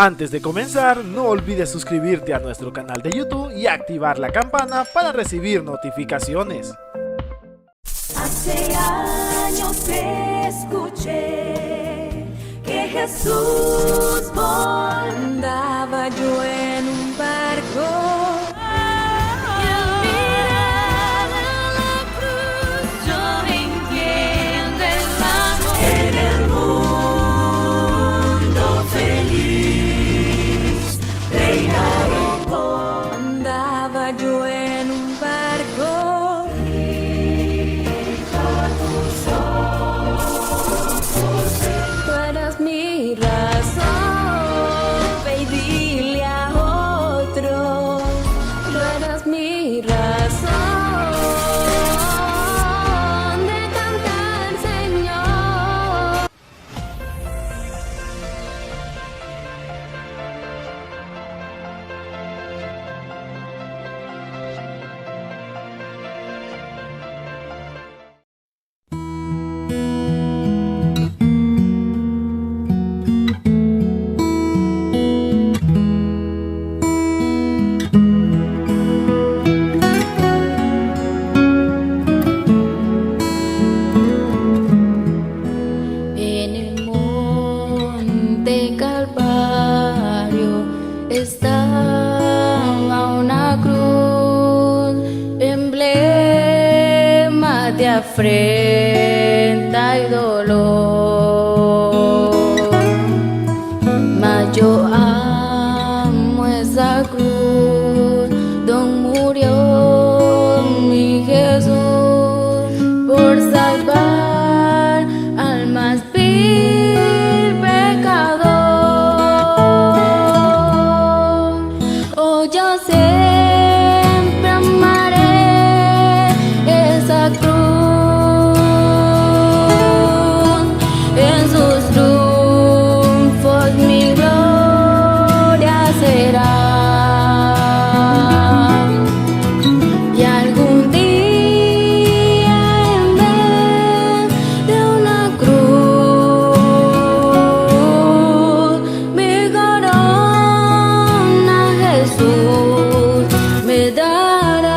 Antes de comenzar, no olvides suscribirte a nuestro canal de YouTube y activar la campana para recibir notificaciones. Hace años escuché que Jesús andaba yo en un barco. Y al mirar a la cruz yo entiendo el amor. En el mundo feliz reinaron por. Andaba yo en un barco. Tú eres mi razón, ve y dile a otro. Tú eres mi razón de cantar, Señor. En el monte Calvario estaba una cruz, emblema de afrenta y dolor. Mas yo amo esa cruz, donde murió mi Jesús por salvar al más vil pecador. Oh, yo siempre amaré esa cruz, en sus triunfos mi gloria será. Y algún día en vez de una cruz mi corona Jesús me dará.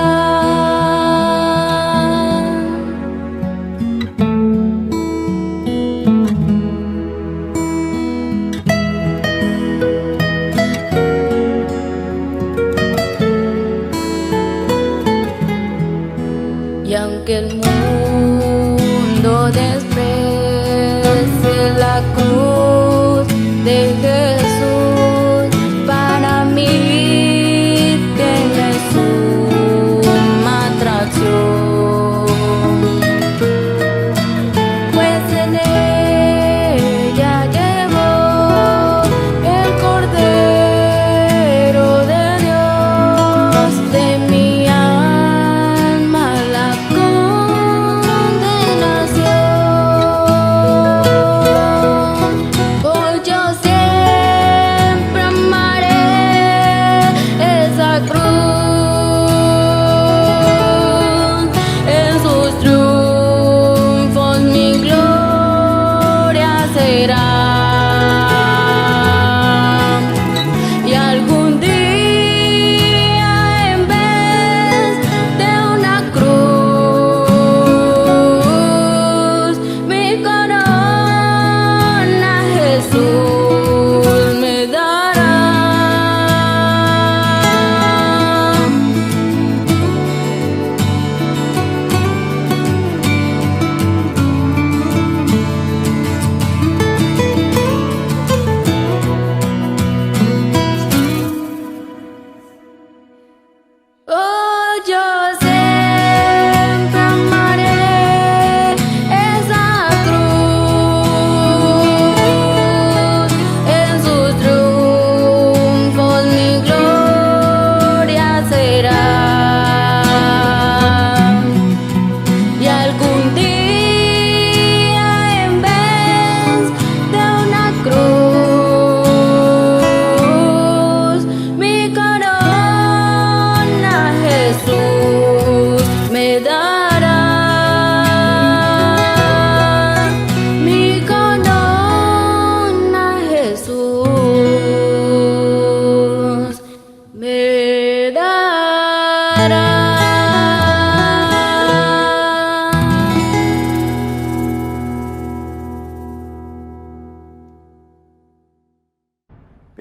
Y aunque el mundo desprecie la cruz de Jesús, para mí tiene suma atracción, pues en ella llevó el Cordero de Dios, de mi alma la condenación.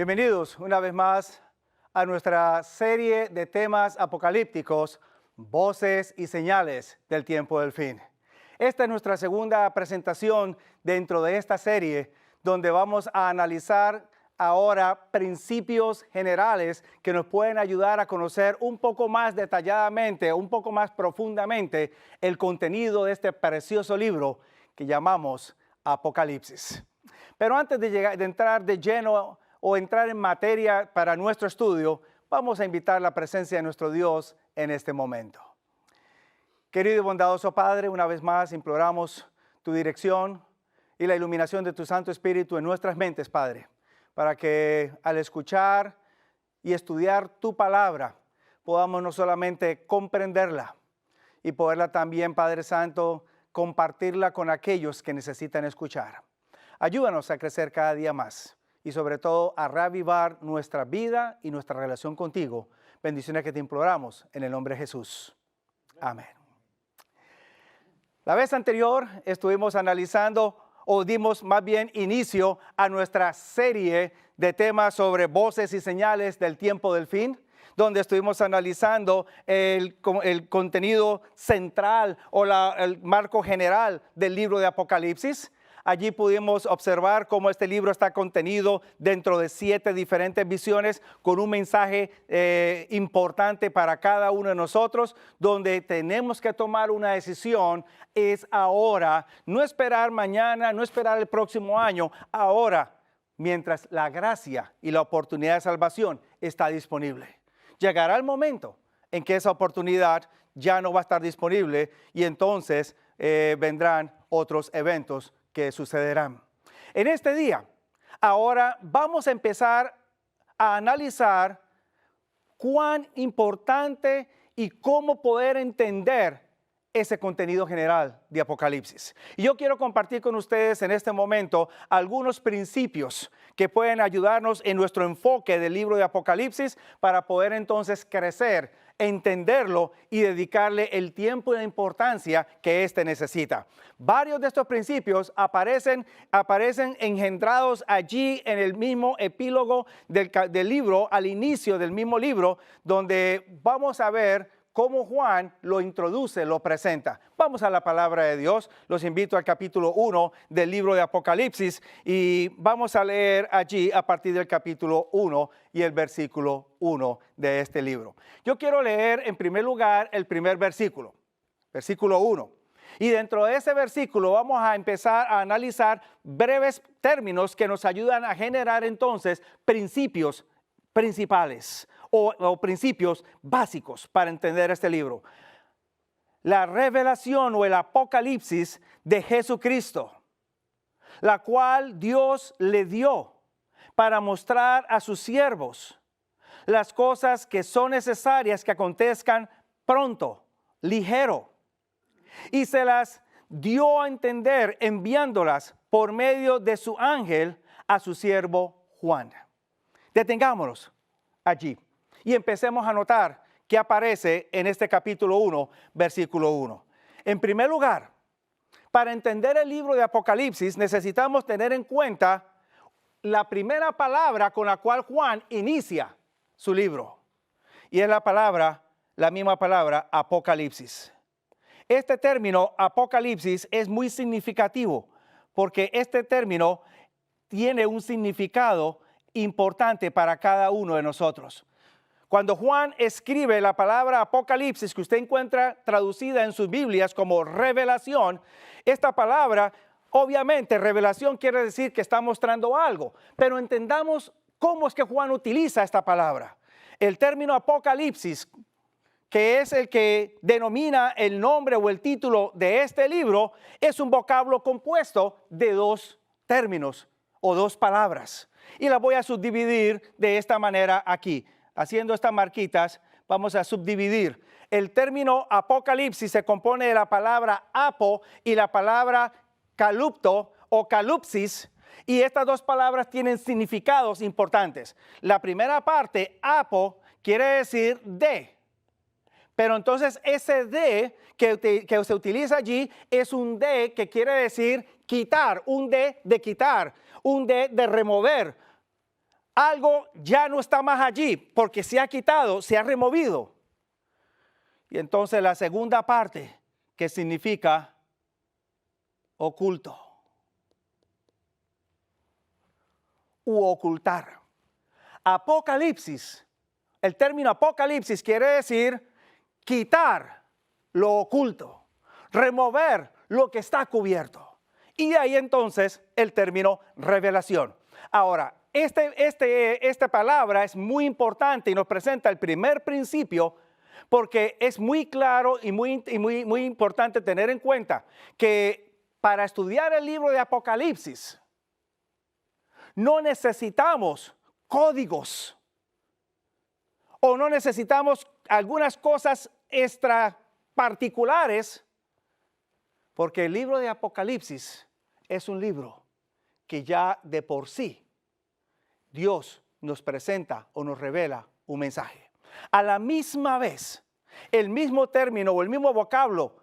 Bienvenidos una vez más a nuestra serie de temas apocalípticos, Voces y Señales del Tiempo del Fin. Esta es nuestra segunda presentación dentro de esta serie, donde vamos a analizar ahora principios generales que nos pueden ayudar a conocer un poco más detalladamente, un poco más profundamente el contenido de este precioso libro que llamamos Apocalipsis. Pero antes de entrar de lleno o entrar en materia para nuestro estudio, vamos a invitar la presencia de nuestro Dios en este momento. Querido y bondadoso Padre, una vez más imploramos tu dirección y la iluminación de tu Santo Espíritu en nuestras mentes, Padre, para que al escuchar y estudiar tu palabra podamos no solamente comprenderla y poderla también, Padre Santo, compartirla con aquellos que necesitan escuchar. Ayúdanos a crecer cada día más y sobre todo a reavivar nuestra vida y nuestra relación contigo. Bendiciones que te imploramos en el nombre de Jesús. Amén. La vez anterior estuvimos analizando o dimos más bien inicio a nuestra serie de temas sobre voces y señales del tiempo del fin, donde estuvimos analizando el contenido central o el marco general del libro de Apocalipsis. Allí pudimos observar cómo este libro está contenido dentro de 7 diferentes visiones con un mensaje importante para cada uno de nosotros, donde tenemos que tomar una decisión es ahora, no esperar mañana, no esperar el próximo año, ahora, mientras la gracia y la oportunidad de salvación está disponible. Llegará el momento en que esa oportunidad ya no va a estar disponible y entonces vendrán otros eventos que sucederán. En este día, ahora vamos a empezar a analizar cuán importante y cómo poder entender ese contenido general de Apocalipsis. Y yo quiero compartir con ustedes en este momento algunos principios que pueden ayudarnos en nuestro enfoque del libro de Apocalipsis para poder entonces crecer, entenderlo y dedicarle el tiempo y la importancia que éste necesita. Varios de estos principios aparecen engendrados allí en el mismo epílogo del libro, al inicio del mismo libro, donde vamos a ver cómo Juan lo introduce, lo presenta. Vamos a la palabra de Dios. Los invito al capítulo 1 del libro de Apocalipsis y vamos a leer allí a partir del capítulo 1 y el versículo 1 de este libro. Yo quiero leer en primer lugar el primer versículo, versículo 1. Y dentro de ese versículo vamos a empezar a analizar breves términos que nos ayudan a generar entonces principios principales o principios básicos para entender este libro. La revelación o el apocalipsis de Jesucristo, la cual Dios le dio para mostrar a sus siervos las cosas que son necesarias que acontezcan pronto, ligero, y se las dio a entender enviándolas por medio de su ángel a su siervo Juan. Detengámonos allí y empecemos a notar qué aparece en este capítulo 1, versículo 1. En primer lugar, para entender el libro de Apocalipsis necesitamos tener en cuenta la primera palabra con la cual Juan inicia su libro. Y es la misma palabra, Apocalipsis. Este término, Apocalipsis, es muy significativo porque este término tiene un significado importante para cada uno de nosotros. Cuando Juan escribe la palabra Apocalipsis, que usted encuentra traducida en sus Biblias como revelación, esta palabra, obviamente, revelación quiere decir que está mostrando algo, pero entendamos cómo es que Juan utiliza esta palabra. El término Apocalipsis, que es el que denomina el nombre o el título de este libro, es un vocablo compuesto de 2 términos o 2 palabras. Y las voy a subdividir de esta manera aquí. Haciendo estas marquitas, vamos a subdividir. El término Apocalipsis se compone de la palabra apo y la palabra calupto o calupsis. Y estas 2 palabras tienen significados importantes. La primera parte, apo, quiere decir de. Pero entonces ese de que se utiliza allí es un de que quiere decir quitar, un de quitar, un de remover, algo ya no está más allí porque se ha quitado, se ha removido. Y entonces la segunda parte, que significa oculto u ocultar. Apocalipsis, el término apocalipsis quiere decir quitar lo oculto, remover lo que está cubierto. Y de ahí entonces el término revelación. Ahora, esta palabra es muy importante y nos presenta el primer principio, porque es muy claro y muy importante tener en cuenta que para estudiar el libro de Apocalipsis no necesitamos códigos o no necesitamos algunas cosas extra particulares, porque el libro de Apocalipsis es un libro que ya de por sí Dios nos presenta o nos revela un mensaje. A la misma vez, el mismo término o el mismo vocablo,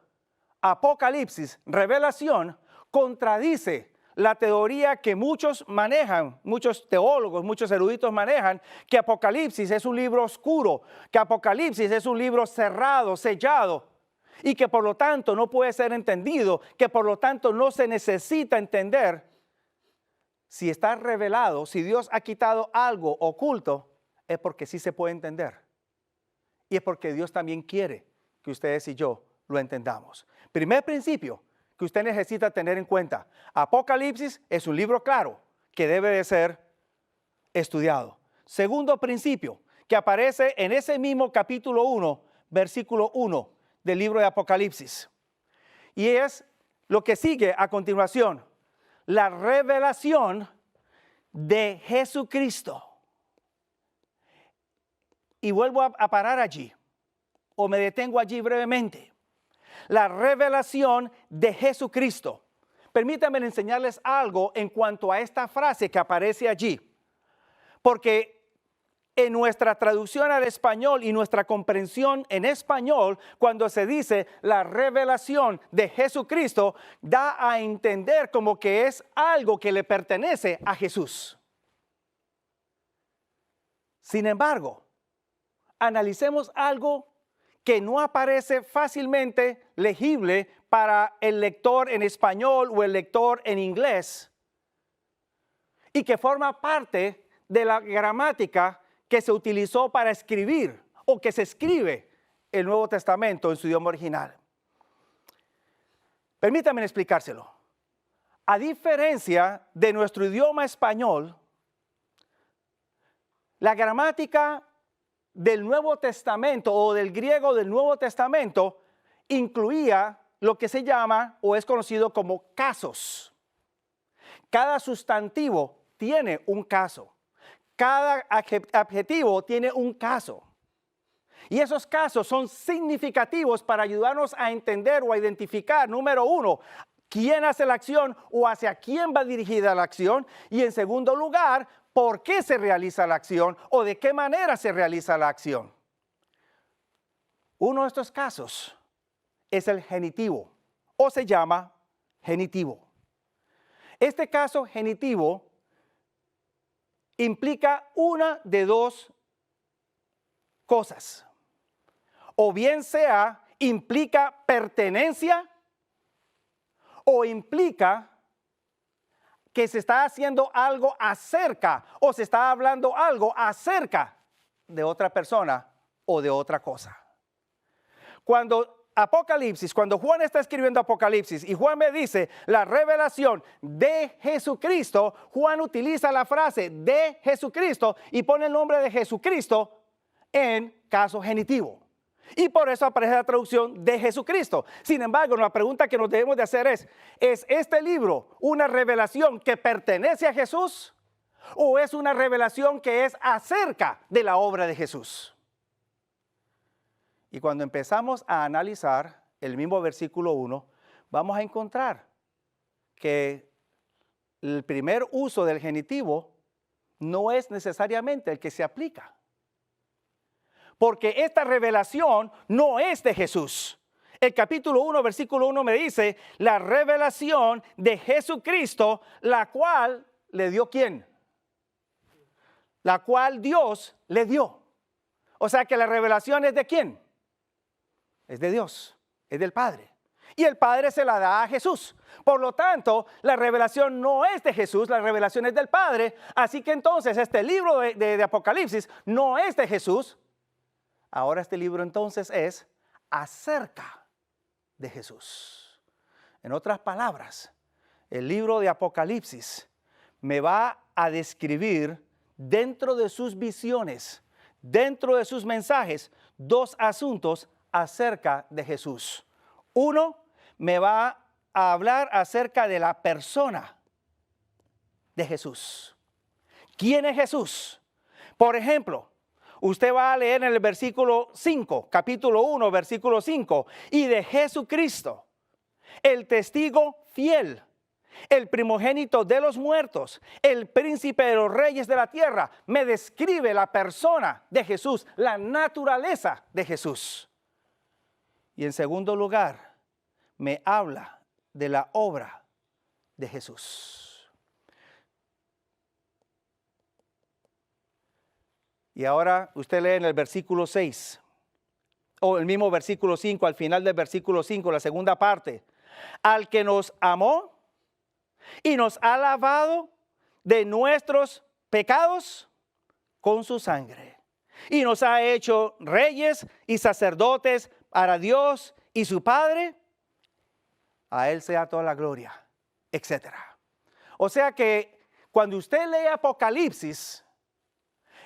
Apocalipsis, revelación, contradice la teoría que muchos manejan, muchos teólogos, muchos eruditos manejan, que Apocalipsis es un libro oscuro, que Apocalipsis es un libro cerrado, sellado, y que por lo tanto no puede ser entendido, que por lo tanto no se necesita entender. Si está revelado, si Dios ha quitado algo oculto, es porque sí se puede entender. Y es porque Dios también quiere que ustedes y yo lo entendamos. Primer principio que usted necesita tener en cuenta: Apocalipsis es un libro claro que debe de ser estudiado. Segundo principio que aparece en ese mismo capítulo 1, versículo 1 del libro de Apocalipsis. Y es lo que sigue a continuación: la revelación de Jesucristo. Y vuelvo a parar allí, o me detengo allí brevemente. La revelación de Jesucristo. Permítanme enseñarles algo en cuanto a esta frase que aparece allí. Porque en nuestra traducción al español y nuestra comprensión en español, cuando se dice la revelación de Jesucristo, da a entender como que es algo que le pertenece a Jesús. Sin embargo, analicemos algo que no aparece fácilmente legible para el lector en español o el lector en inglés, y que forma parte de la gramática que se utilizó para escribir o que se escribe el Nuevo Testamento en su idioma original. Permítanme explicárselo. A diferencia de nuestro idioma español, la gramática del Nuevo Testamento o del griego del Nuevo Testamento incluía lo que se llama o es conocido como casos. Cada sustantivo tiene un caso. Cada adjetivo tiene un caso. Y esos casos son significativos para ayudarnos a entender o a identificar, número uno, quién hace la acción o hacia quién va dirigida la acción. Y en segundo lugar, por qué se realiza la acción o de qué manera se realiza la acción. Uno de estos casos es el genitivo o se llama genitivo. Este caso genitivo implica una de dos cosas. O bien sea implica pertenencia o implica que se está haciendo algo acerca o se está hablando algo acerca de otra persona o de otra cosa. Cuando Juan está escribiendo Apocalipsis y Juan me dice la revelación de Jesucristo, Juan utiliza la frase de Jesucristo y pone el nombre de Jesucristo en caso genitivo. Y por eso aparece la traducción de Jesucristo. Sin embargo, la pregunta que nos debemos de hacer ¿es este libro una revelación que pertenece a Jesús o es una revelación que es acerca de la obra de Jesús? Y cuando empezamos a analizar el mismo versículo 1, vamos a encontrar que el primer uso del genitivo no es necesariamente el que se aplica. Porque esta revelación no es de Jesús. El capítulo 1, versículo 1 me dice, la revelación de Jesucristo, la cual le dio ¿quién? la cual Dios le dio. O sea que la revelación es ¿de quién? Es de Dios, es del Padre. Y el Padre se la da a Jesús. Por lo tanto, la revelación no es de Jesús, la revelación es del Padre. Así que entonces este libro de Apocalipsis no es de Jesús. Ahora este libro entonces es acerca de Jesús. En otras palabras, el libro de Apocalipsis me va a describir dentro de sus visiones, dentro de sus mensajes, dos asuntos acerca de Jesús. Uno, me va a hablar acerca de la persona de Jesús. ¿Quién es Jesús? Por ejemplo, usted va a leer en el versículo 5, capítulo 1, versículo 5, y de Jesucristo, el testigo fiel, el primogénito de los muertos, el príncipe de los reyes de la tierra, me describe la persona de Jesús, la naturaleza de Jesús. Y en segundo lugar, me habla de la obra de Jesús. Y ahora usted lee en el versículo 6, o el mismo versículo 5, al final del versículo 5, la segunda parte. Al que nos amó y nos ha lavado de nuestros pecados con su sangre. Y nos ha hecho reyes y sacerdotes para Dios y su Padre. A Él sea toda la gloria, etc. O sea que cuando usted lee Apocalipsis,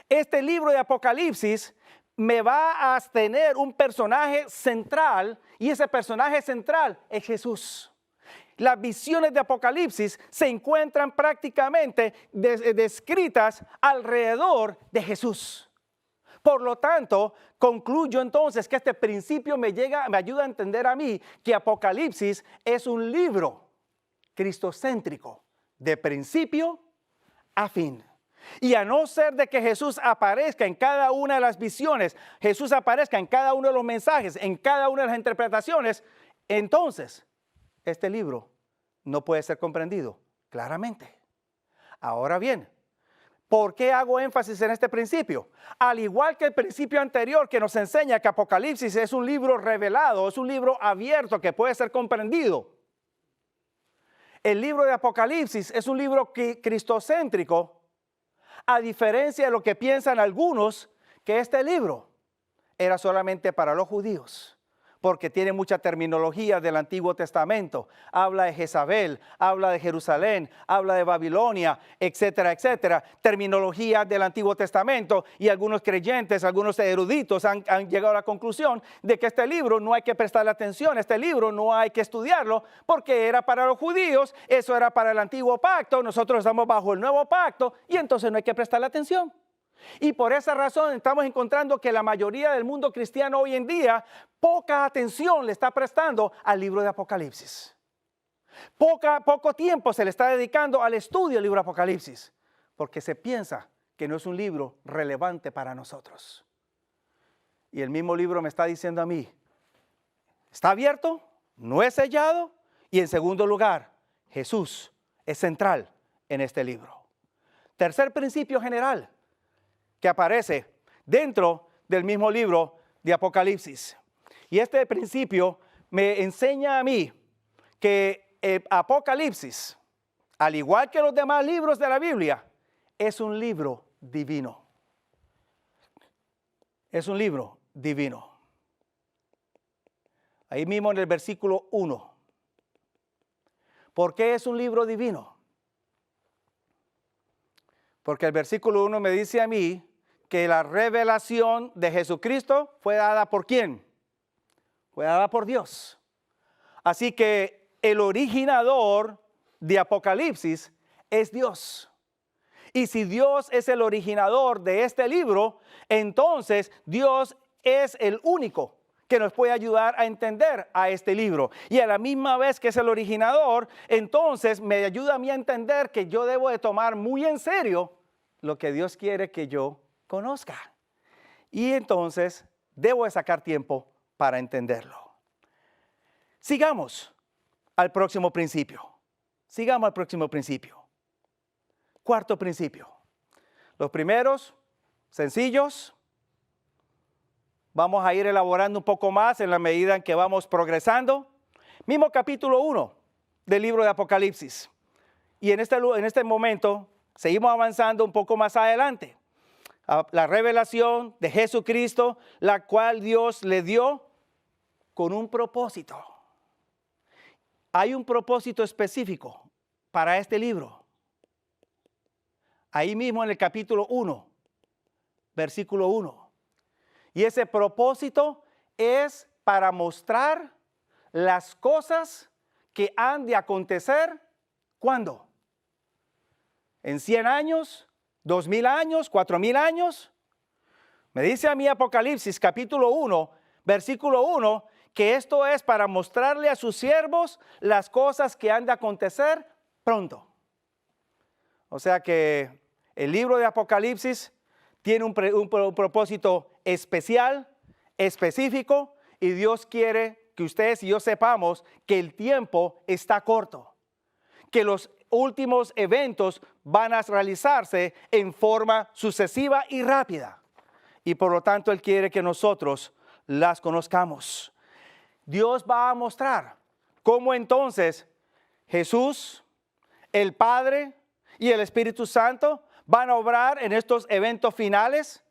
este libro de Apocalipsis me va a tener un personaje central, y ese personaje central es Jesús. Las visiones de Apocalipsis se encuentran prácticamente descritas alrededor de Jesús. Por lo tanto, concluyo entonces que este principio me ayuda a entender a mí que Apocalipsis es un libro cristocéntrico de principio a fin. Y a no ser de que Jesús aparezca en cada una de las visiones, Jesús aparezca en cada uno de los mensajes, en cada una de las interpretaciones, entonces este libro no puede ser comprendido claramente. Ahora bien, ¿por qué hago énfasis en este principio? Al igual que el principio anterior que nos enseña que Apocalipsis es un libro revelado, es un libro abierto que puede ser comprendido. El libro de Apocalipsis es un libro cristocéntrico, a diferencia de lo que piensan algunos, que este libro era solamente para los judíos, porque tiene mucha terminología del Antiguo Testamento. Habla de Jezabel, habla de Jerusalén, habla de Babilonia, etcétera, etcétera. Terminología del Antiguo Testamento, y algunos creyentes, algunos eruditos han llegado a la conclusión de que este libro no hay que prestarle atención, este libro no hay que estudiarlo, porque era para los judíos, eso era para el Antiguo Pacto, nosotros estamos bajo el Nuevo Pacto, y entonces no hay que prestarle atención. Y por esa razón estamos encontrando que la mayoría del mundo cristiano hoy en día poca atención le está prestando al libro de Apocalipsis. Poco tiempo se le está dedicando al estudio del libro de Apocalipsis, porque se piensa que no es un libro relevante para nosotros. Y el mismo libro me está diciendo a mí, está abierto, no es sellado, y en segundo lugar, Jesús es central en este libro. Tercer principio general que aparece dentro del mismo libro de Apocalipsis. Y este principio me enseña a mí que el Apocalipsis, al igual que los demás libros de la Biblia, es un libro divino. Es un libro divino. Ahí mismo en el versículo 1. ¿Por qué es un libro divino? Porque el versículo 1 me dice a mí que la revelación de Jesucristo fue dada ¿por quién? Fue dada por Dios. Así que el originador de Apocalipsis es Dios. Y si Dios es el originador de este libro, entonces Dios es el único que nos puede ayudar a entender a este libro. Y a la misma vez que es el originador, entonces me ayuda a mí a entender que yo debo de tomar muy en serio lo que Dios quiere que yo conozca. Y entonces debo de sacar tiempo para entenderlo. Sigamos al próximo principio. Sigamos al próximo principio. Cuarto principio. Los primeros, sencillos. Vamos a ir elaborando un poco más en la medida en que vamos progresando. Mismo capítulo 1 del libro de Apocalipsis. Y en este momento seguimos avanzando un poco más adelante. La revelación de Jesucristo, la cual Dios le dio con un propósito. Hay un propósito específico para este libro. Ahí mismo en el capítulo 1, versículo 1. Y ese propósito es para mostrar las cosas que han de acontecer. ¿Cuándo? ¿En 100 años? ¿2000 años? ¿4000 años? Me dice a mí Apocalipsis capítulo 1, versículo 1, que esto es para mostrarle a sus siervos las cosas que han de acontecer pronto. O sea que el libro de Apocalipsis tiene un propósito especial, específico, y Dios quiere que ustedes y yo sepamos que el tiempo está corto, que los últimos eventos van a realizarse en forma sucesiva y rápida, y por lo tanto Él quiere que nosotros las conozcamos. Dios va a mostrar cómo entonces Jesús, el Padre y el Espíritu Santo van a obrar en estos eventos finales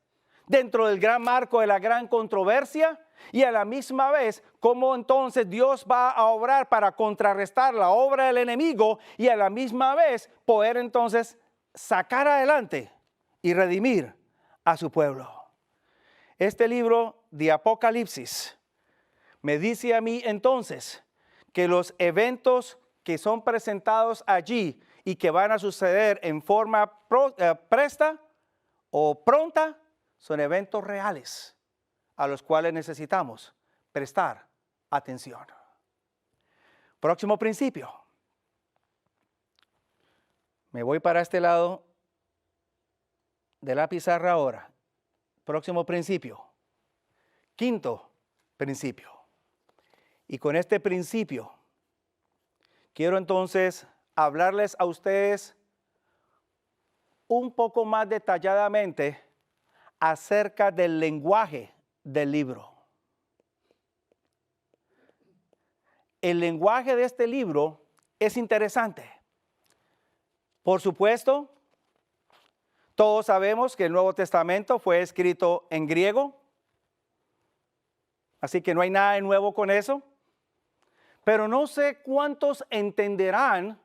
dentro del gran marco de la gran controversia, y a la misma vez cómo entonces Dios va a obrar para contrarrestar la obra del enemigo y a la misma vez poder entonces sacar adelante y redimir a su pueblo. Este libro de Apocalipsis me dice a mí entonces que los eventos que son presentados allí y que van a suceder en forma presta o pronta son eventos reales a los cuales necesitamos prestar atención. Próximo principio. Me voy para este lado de la pizarra ahora. Próximo principio. Quinto principio. Y con este principio quiero entonces hablarles a ustedes un poco más detalladamente acerca del lenguaje del libro. El lenguaje de este libro es interesante. Por supuesto, todos sabemos que el Nuevo Testamento fue escrito en griego, así que no hay nada de nuevo con eso. Pero no sé cuántos entenderán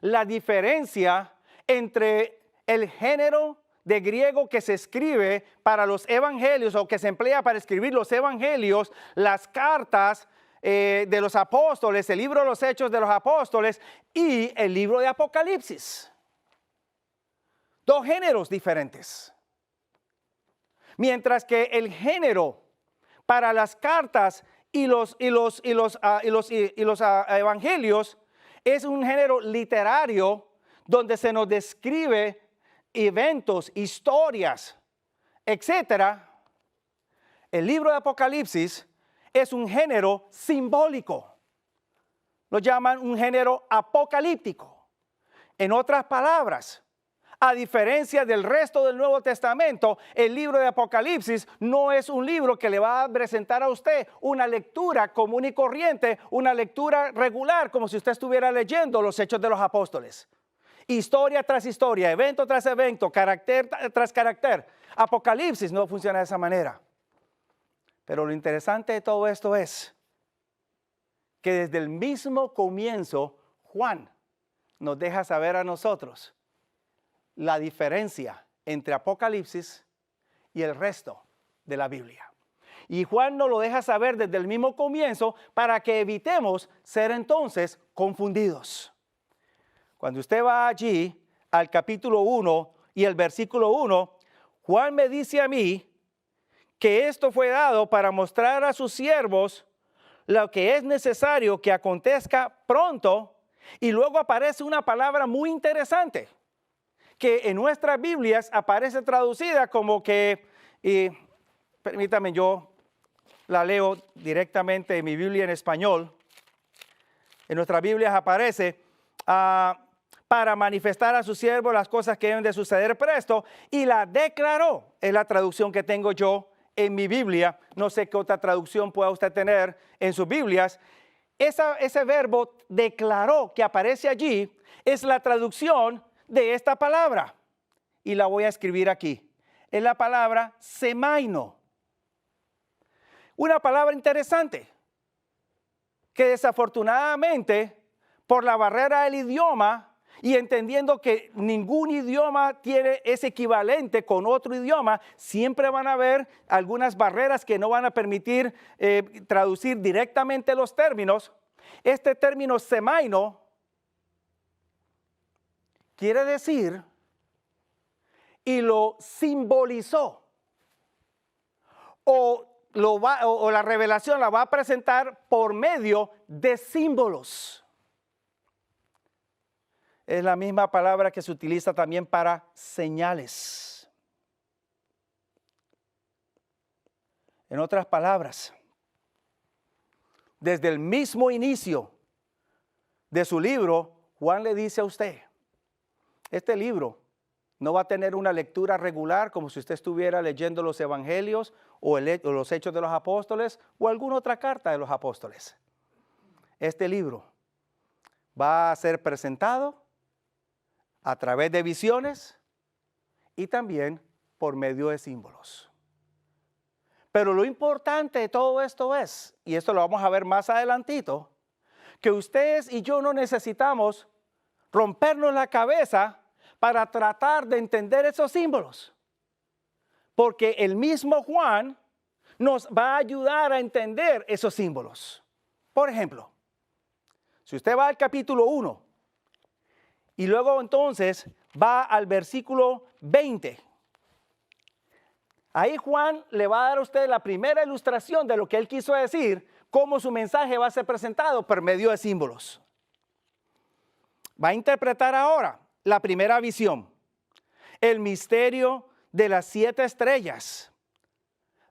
la diferencia entre el género de griego que se escribe para los evangelios o que se emplea para escribir los evangelios, las cartas de los apóstoles, el libro de los Hechos de los Apóstoles y el libro de Apocalipsis. Dos géneros diferentes. Mientras que el género para las cartas y los evangelios es un género literario donde se nos describe eventos, historias, etcétera. El libro de Apocalipsis es un género simbólico. Lo llaman un género apocalíptico. En otras palabras, a diferencia del resto del Nuevo Testamento, el libro de Apocalipsis no es un libro que le va a presentar a usted una lectura común y corriente, una lectura regular, como si usted estuviera leyendo los Hechos de los Apóstoles. Historia tras historia, evento tras evento, carácter tras carácter. Apocalipsis no funciona de esa manera. Pero lo interesante de todo esto es que desde el mismo comienzo, Juan nos deja saber a nosotros la diferencia entre Apocalipsis y el resto de la Biblia. Y Juan nos lo deja saber desde el mismo comienzo para que evitemos ser entonces confundidos. Cuando usted va allí al capítulo 1 y el versículo 1, Juan me dice a mí que esto fue dado para mostrar a sus siervos lo que es necesario que acontezca pronto, y luego aparece una palabra muy interesante que en nuestras Biblias aparece traducida como que, y permítame, yo la leo directamente en mi Biblia en español. En nuestras Biblias aparece para manifestar a su siervo las cosas que deben de suceder presto, y la declaró. Es la traducción que tengo yo en mi Biblia. No sé qué otra traducción pueda usted tener en sus Biblias. Ese verbo declaró que aparece allí es la traducción de esta palabra. Y la voy a escribir aquí. Es la palabra semaino. Una palabra interesante que desafortunadamente por la barrera del idioma y entendiendo que ningún idioma es equivalente con otro idioma, siempre van a haber algunas barreras que no van a permitir traducir directamente los términos. Este término semaino quiere decir y lo simbolizó o la revelación la va a presentar por medio de símbolos. Es la misma palabra que se utiliza también para señales. En otras palabras, desde el mismo inicio de su libro, Juan le dice a usted, este libro no va a tener una lectura regular como si usted estuviera leyendo los evangelios o los hechos de los apóstoles o alguna otra carta de los apóstoles. Este libro va a ser presentado a través de visiones y también por medio de símbolos. Pero lo importante de todo esto es, y esto lo vamos a ver más adelantito, que ustedes y yo no necesitamos rompernos la cabeza para tratar de entender esos símbolos. Porque el mismo Juan nos va a ayudar a entender esos símbolos. Por ejemplo, si usted va al capítulo 1 y luego entonces va al versículo 20, ahí Juan le va a dar a usted la primera ilustración de lo que él quiso decir, cómo su mensaje va a ser presentado por medio de símbolos. Va a interpretar ahora la primera visión, el misterio de las 7 estrellas,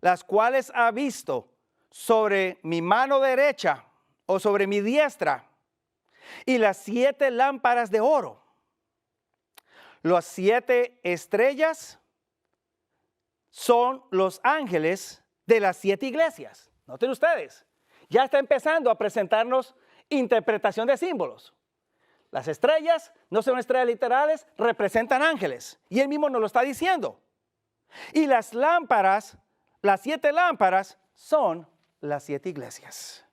las cuales ha visto sobre mi mano derecha o sobre mi diestra, y las 7 lámparas de oro. Las 7 estrellas son los ángeles de las 7 iglesias. Noten ustedes, ya está empezando a presentarnos interpretación de símbolos. Las estrellas no son estrellas literales, representan ángeles. Y él mismo nos lo está diciendo. Y las lámparas, las 7 lámparas, son las 7 iglesias.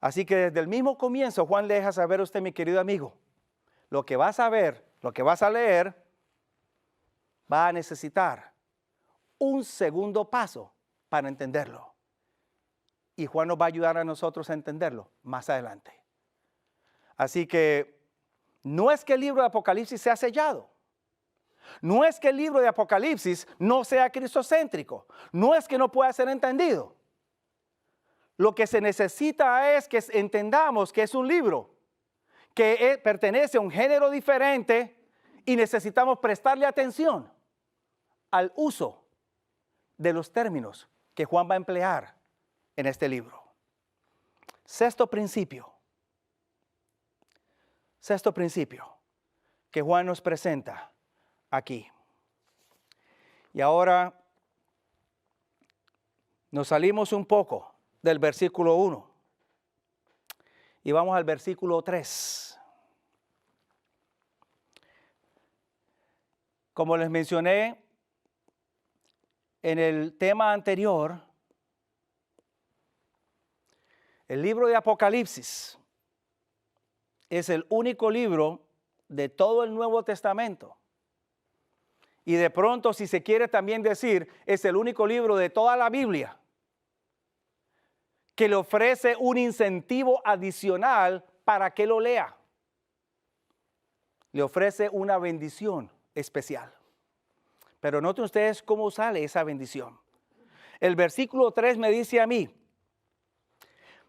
Así que desde el mismo comienzo, Juan le deja saber a usted, mi querido amigo, lo que vas a ver, lo que vas a leer, va a necesitar un segundo paso para entenderlo. Y Juan nos va a ayudar a nosotros a entenderlo más adelante. Así que no es que el libro de Apocalipsis sea sellado. No es que el libro de Apocalipsis no sea cristocéntrico. No es que no pueda ser entendido. Lo que se necesita es que entendamos que es un libro que pertenece a un género diferente y necesitamos prestarle atención al uso de los términos que Juan va a emplear en este libro. Sexto principio que Juan nos presenta aquí. Y ahora nos salimos un poco del versículo 1 y vamos al versículo 3. Como les mencioné en el tema anterior, el libro de Apocalipsis es el único libro de todo el Nuevo Testamento. Y de pronto, si se quiere también decir, es el único libro de toda la Biblia que le ofrece un incentivo adicional para que lo lea. Le ofrece una bendición especial. Pero noten ustedes cómo sale esa bendición. El versículo 3 me dice a mí,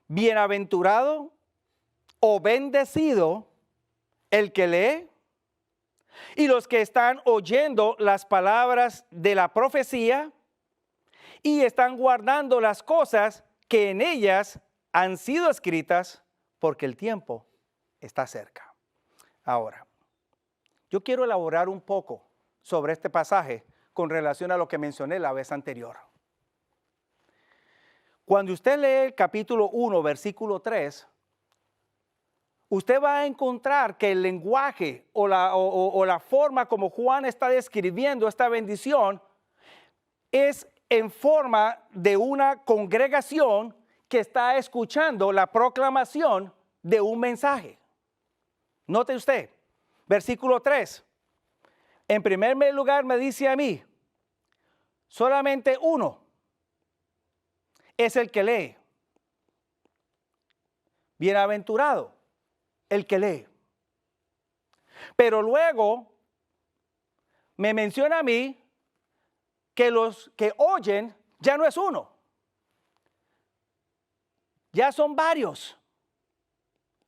bienaventurado o bendecido el que lee y los que están oyendo las palabras de la profecía y están guardando las cosas que en ellas han sido escritas, porque el tiempo está cerca. Ahora, Yo quiero elaborar un poco sobre este pasaje con relación a lo que mencioné la vez anterior. Cuando usted lee el capítulo 1, versículo 3, usted va a encontrar que el lenguaje o la forma como Juan está describiendo esta bendición es en forma de una congregación que está escuchando la proclamación de un mensaje. Note usted, versículo 3. En primer lugar me dice a mí, solamente uno es el que lee. Bienaventurado el que lee. Pero luego me menciona a mí que los que oyen ya no es uno. Ya son varios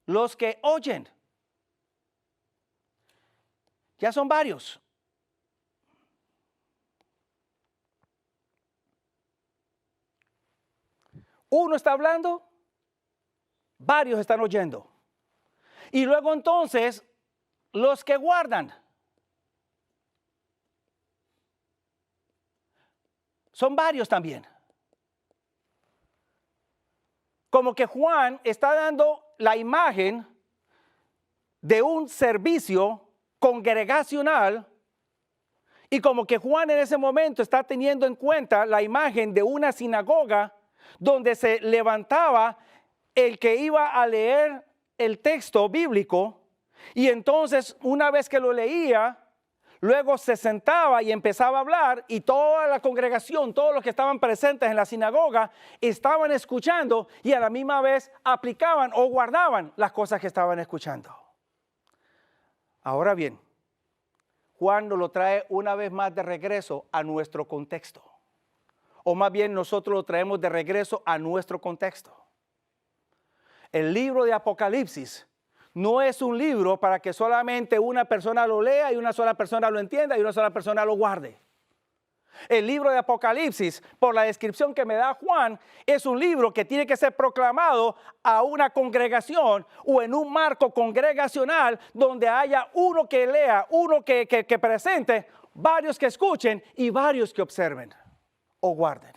los que oyen. Ya son varios. Uno está hablando, varios están oyendo. Y luego entonces, los que guardan. Son varios también. Como que Juan está dando la imagen de un servicio congregacional y como que Juan en ese momento está teniendo en cuenta la imagen de una sinagoga donde se levantaba el que iba a leer el texto bíblico y entonces una vez que lo leía, luego se sentaba y empezaba a hablar y toda la congregación, todos los que estaban presentes en la sinagoga, estaban escuchando y a la misma vez aplicaban o guardaban las cosas que estaban escuchando. Ahora bien, Juan nos lo trae una vez más de regreso a nuestro contexto. O más bien nosotros lo traemos de regreso a nuestro contexto. El libro de Apocalipsis no es un libro para que solamente una persona lo lea y una sola persona lo entienda y una sola persona lo guarde. El libro de Apocalipsis, por la descripción que me da Juan, es un libro que tiene que ser proclamado a una congregación o en un marco congregacional donde haya uno que lea, uno que presente, varios que escuchen y varios que observen o guarden.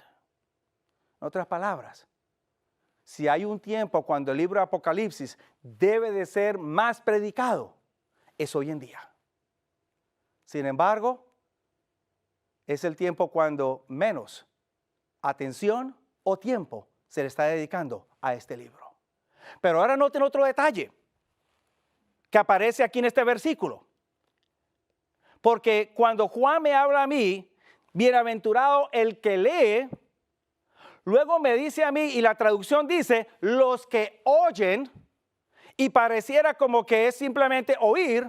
En otras palabras, si hay un tiempo cuando el libro de Apocalipsis debe de ser más predicado, es hoy en día. Sin embargo, es el tiempo cuando menos atención o tiempo se le está dedicando a este libro. Pero ahora noten otro detalle que aparece aquí en este versículo. Porque cuando Juan me habla a mí, bienaventurado el que lee, luego me dice a mí, y la traducción dice, los que oyen, y pareciera como que es simplemente oír,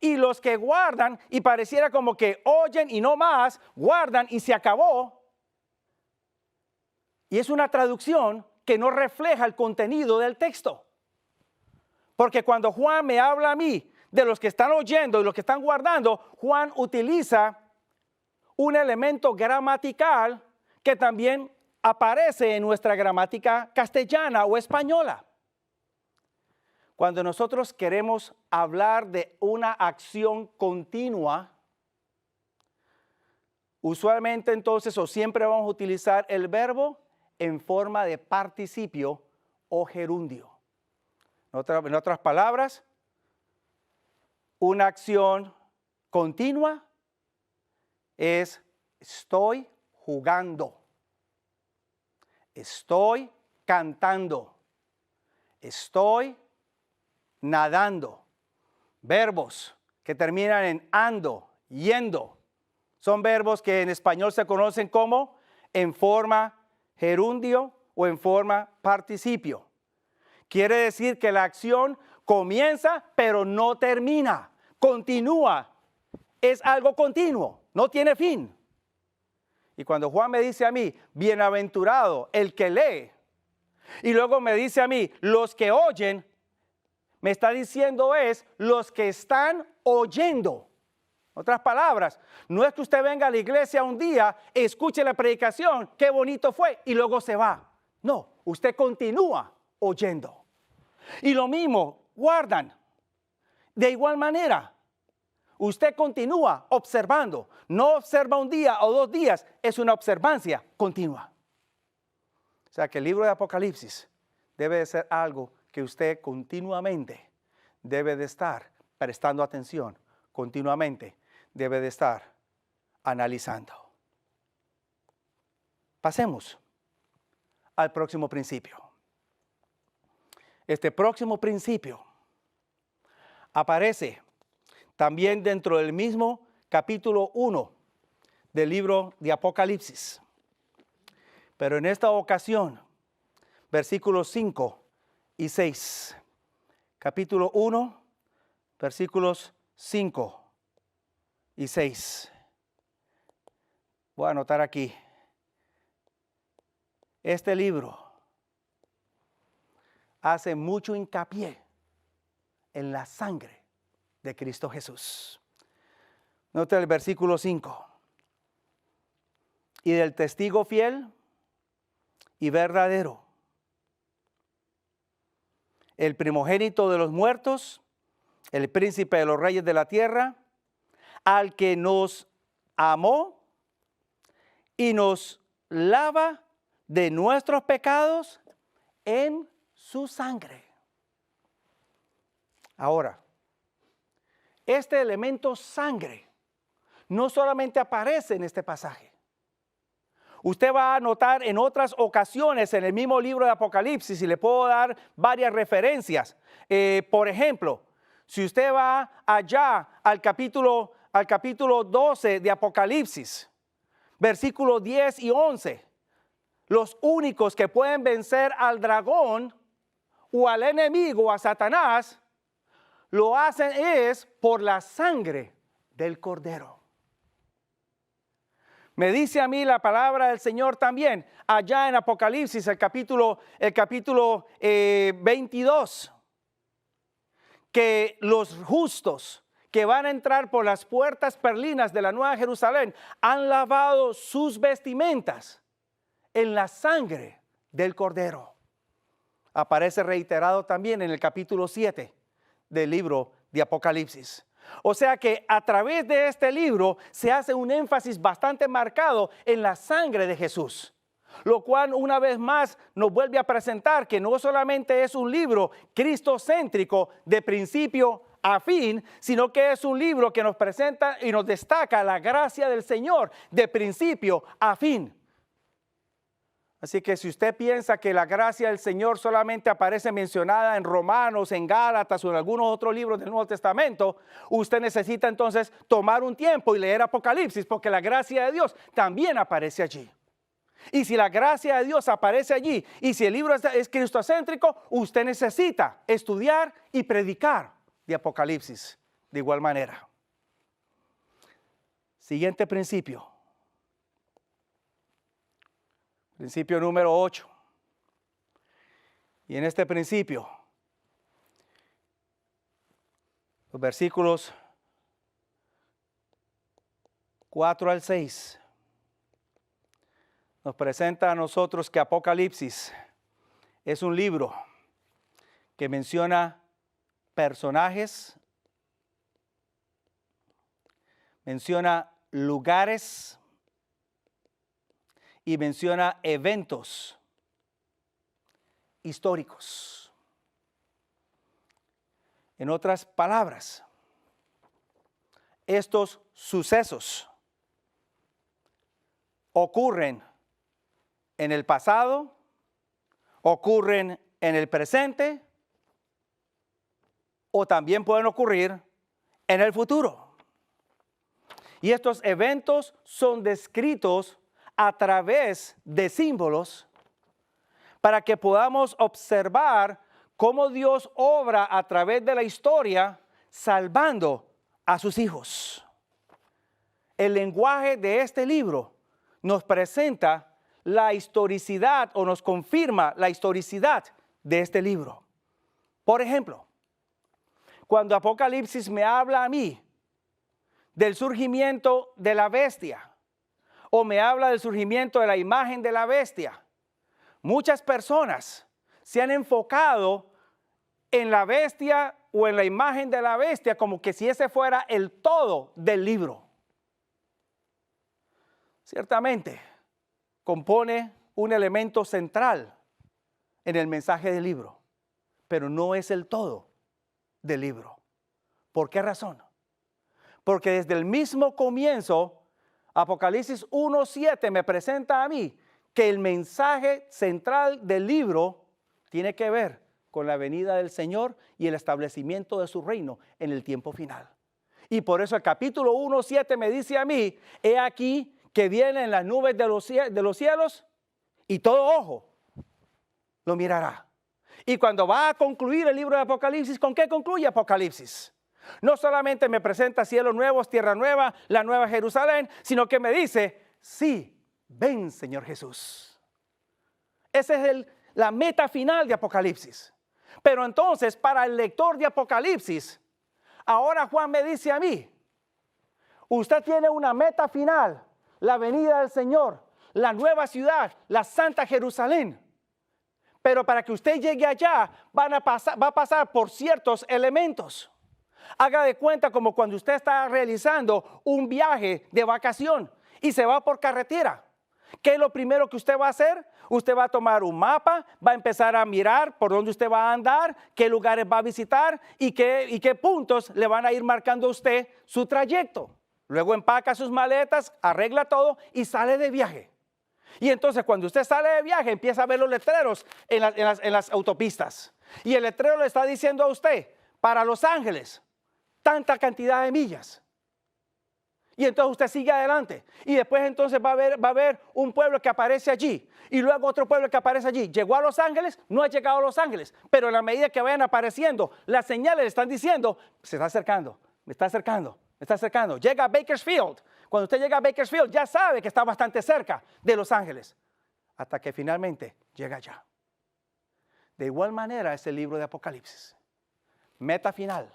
y los que guardan, y pareciera como que oyen y no más, guardan y se acabó. Y es una traducción que no refleja el contenido del texto. Porque cuando Juan me habla a mí de los que están oyendo y los que están guardando, Juan utiliza un elemento gramatical que también aparece en nuestra gramática castellana o española. Cuando nosotros queremos hablar de una acción continua, usualmente entonces o siempre vamos a utilizar el verbo en forma de participio o gerundio. En otras palabras, una acción continua es estoy jugando, estoy cantando, estoy nadando. Verbos que terminan en ando, yendo, son verbos que en español se conocen como en forma gerundio o en forma participio. Quiere decir que la acción comienza pero no termina, continúa, es algo continuo, no tiene fin. Y cuando Juan me dice a mí, bienaventurado el que lee, y luego me dice a mí, los que oyen, me está diciendo es los que están oyendo. En otras palabras, no es que usted venga a la iglesia un día, escuche la predicación, qué bonito fue, y luego se va. No, usted continúa oyendo. Y lo mismo, guardan. De igual manera, usted continúa observando. No observa un día o 2 días, es una observancia continua. O sea que el libro de Apocalipsis debe de ser algo que usted continuamente debe de estar prestando atención, continuamente debe de estar analizando. Pasemos al próximo principio. Este próximo principio aparece también dentro del mismo capítulo 1 del libro de Apocalipsis. Pero en esta ocasión, versículos 5 y 6. Capítulo 1, versículos 5 y 6. Voy a anotar aquí. Este libro hace mucho hincapié en la sangre de Cristo Jesús. Nota el versículo 5. Y del testigo fiel y verdadero, el primogénito de los muertos, el príncipe de los reyes de la tierra, al que nos amó y nos lava de nuestros pecados en su sangre. Ahora, este elemento sangre no solamente aparece en este pasaje. Usted va a notar en otras ocasiones en el mismo libro de Apocalipsis, y le puedo dar varias referencias. Por ejemplo, si usted va allá al capítulo 12 de Apocalipsis, versículos 10 y 11, los únicos que pueden vencer al dragón o al enemigo, a Satanás, lo hacen es por la sangre del Cordero. Me dice a mí la palabra del Señor también, allá en Apocalipsis, el capítulo 22, que los justos que van a entrar por las puertas perlinas de la Nueva Jerusalén han lavado sus vestimentas en la sangre del Cordero. Aparece reiterado también en el capítulo 7 del libro de Apocalipsis. O sea que a través de este libro se hace un énfasis bastante marcado en la sangre de Jesús, lo cual una vez más nos vuelve a presentar que no solamente es un libro cristocéntrico de principio a fin, sino que es un libro que nos presenta y nos destaca la gracia del Señor de principio a fin. Así que si usted piensa que la gracia del Señor solamente aparece mencionada en Romanos, en Gálatas o en algunos otros libros del Nuevo Testamento, usted necesita entonces tomar un tiempo y leer Apocalipsis, porque la gracia de Dios también aparece allí. Y si la gracia de Dios aparece allí, y si el libro es cristocéntrico, usted necesita estudiar y predicar de Apocalipsis de igual manera. Siguiente principio. Principio número 8. Y en este principio, los versículos 4 al 6 nos presenta a nosotros que Apocalipsis es un libro que menciona personajes, menciona lugares y menciona eventos históricos. En otras palabras, estos sucesos ocurren en el pasado, ocurren en el presente o también pueden ocurrir en el futuro. Y estos eventos son descritos a través de símbolos para que podamos observar cómo Dios obra a través de la historia salvando a sus hijos. El lenguaje de este libro nos presenta la historicidad o nos confirma la historicidad de este libro. Por ejemplo, cuando Apocalipsis me habla a mí del surgimiento de la bestia, o me habla del surgimiento de la imagen de la bestia, muchas personas se han enfocado en la bestia o en la imagen de la bestia, como que si ese fuera el todo del libro. Ciertamente, compone un elemento central en el mensaje del libro, pero no es el todo del libro. ¿Por qué razón? Porque desde el mismo comienzo, Apocalipsis 1:7 me presenta a mí que el mensaje central del libro tiene que ver con la venida del Señor y el establecimiento de su reino en el tiempo final. Y por eso el capítulo 1:7 me dice a mí, he aquí que vienen las nubes de los cielos y todo ojo lo mirará. Y cuando va a concluir el libro de Apocalipsis, ¿con qué concluye Apocalipsis? No solamente me presenta cielos nuevos, tierra nueva, la nueva Jerusalén, sino que me dice, sí, ven Señor Jesús. Esa es la meta final de Apocalipsis. Pero entonces, para el lector de Apocalipsis, ahora Juan me dice a mí, usted tiene una meta final, la venida del Señor, la nueva ciudad, la Santa Jerusalén. Pero para que usted llegue allá, va a pasar por ciertos elementos. Haga de cuenta como cuando usted está realizando un viaje de vacación y se va por carretera. ¿Qué es lo primero que usted va a hacer? Usted va a tomar un mapa, va a empezar a mirar por dónde usted va a andar, qué lugares va a visitar y qué puntos le van a ir marcando a usted su trayecto. Luego empaca sus maletas, arregla todo y sale de viaje. Y entonces cuando usted sale de viaje empieza a ver los letreros en las autopistas. Y el letrero le está diciendo a usted, para Los Ángeles, tanta cantidad de millas. Y entonces usted sigue adelante. Y después entonces va a haber un pueblo que aparece allí. Y luego otro pueblo que aparece allí. Llegó a Los Ángeles, no ha llegado a Los Ángeles. Pero en la medida que vayan apareciendo, las señales le están diciendo, se está acercando, me está acercando, me está acercando. Llega a Bakersfield. Cuando usted llega a Bakersfield ya sabe que está bastante cerca de Los Ángeles. Hasta que finalmente llega allá. De igual manera es el libro de Apocalipsis. Meta final.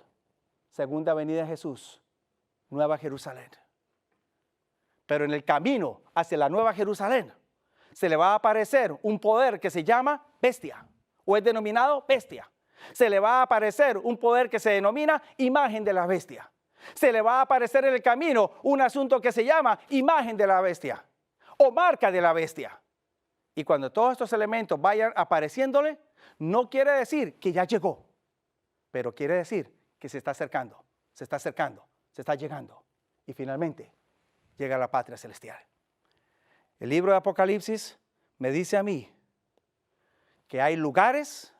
Segunda venida de Jesús. Nueva Jerusalén. Pero en el camino hacia la Nueva Jerusalén se le va a aparecer un poder que se llama bestia o es denominado bestia. Se le va a aparecer un poder que se denomina imagen de la bestia. Se le va a aparecer en el camino un asunto que se llama imagen de la bestia o marca de la bestia. Y cuando todos estos elementos vayan apareciéndole, no quiere decir que ya llegó, pero quiere decir que se está acercando, se está acercando, se está llegando y finalmente llega a la patria celestial. El libro de Apocalipsis me dice a mí que hay lugares,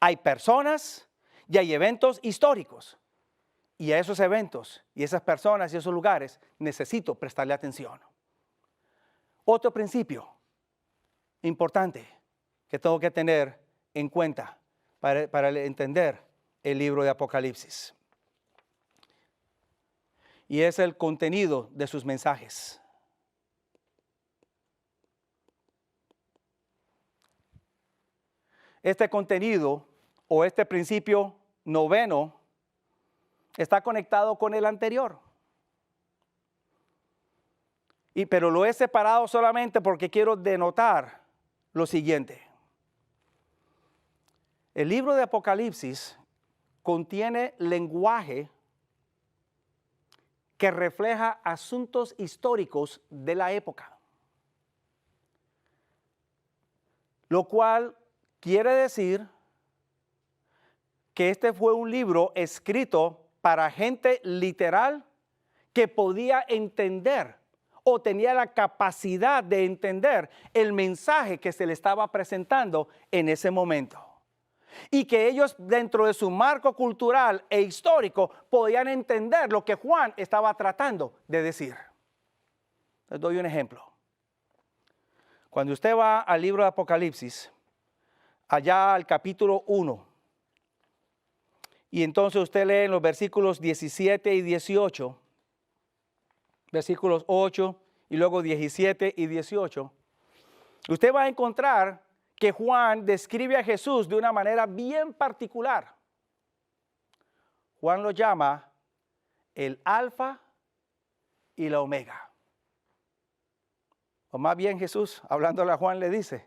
hay personas y hay eventos históricos. Y a esos eventos y esas personas y esos lugares necesito prestarle atención. Otro principio importante que tengo que tener en cuenta para entender el libro de Apocalipsis. Y es el contenido de sus mensajes. Este contenido o este principio noveno está conectado con el anterior. Pero lo he separado solamente porque quiero denotar lo siguiente. El libro de Apocalipsis contiene lenguaje que refleja asuntos históricos de la época. Lo cual quiere decir que este fue un libro escrito para gente literal que podía entender o tenía la capacidad de entender el mensaje que se le estaba presentando en ese momento. Y que ellos dentro de su marco cultural e histórico podían entender lo que Juan estaba tratando de decir. Les doy un ejemplo. Cuando usted va al libro de Apocalipsis, allá al capítulo 1, y entonces usted lee en los versículos 17 y 18, versículos 8 y luego 17 y 18, usted va a encontrar que Juan describe a Jesús de una manera bien particular. Juan lo llama el Alfa y la Omega. O más bien Jesús, hablándole a Juan, le dice,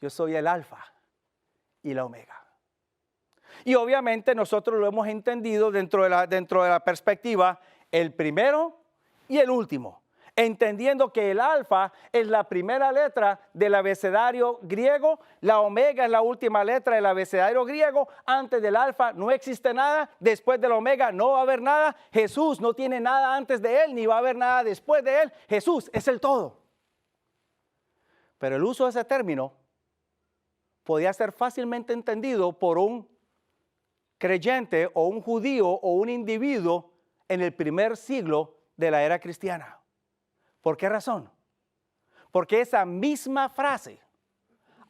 yo soy el Alfa y la Omega. Y obviamente nosotros lo hemos entendido dentro de la perspectiva, el primero y el último. Entendiendo que el alfa es la primera letra del abecedario griego, la omega es la última letra del abecedario griego. Antes del alfa no existe nada, después del omega no va a haber nada. Jesús no tiene nada antes de él, ni va a haber nada después de él. Jesús es el todo. Pero el uso de ese término podía ser fácilmente entendido por un creyente o un judío o un individuo en el primer siglo de la era cristiana. ¿Por qué razón? Porque esa misma frase,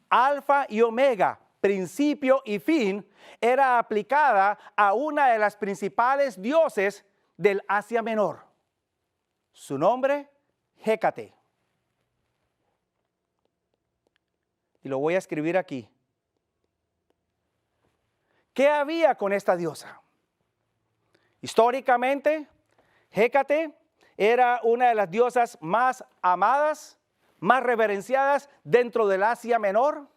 alfa y omega, principio y fin, era aplicada a una de las principales dioses del Asia Menor. Su nombre, Hécate. Y lo voy a escribir aquí. ¿Qué había con esta diosa? Históricamente, Hécate era una de las diosas más amadas, más reverenciadas dentro del Asia Menor.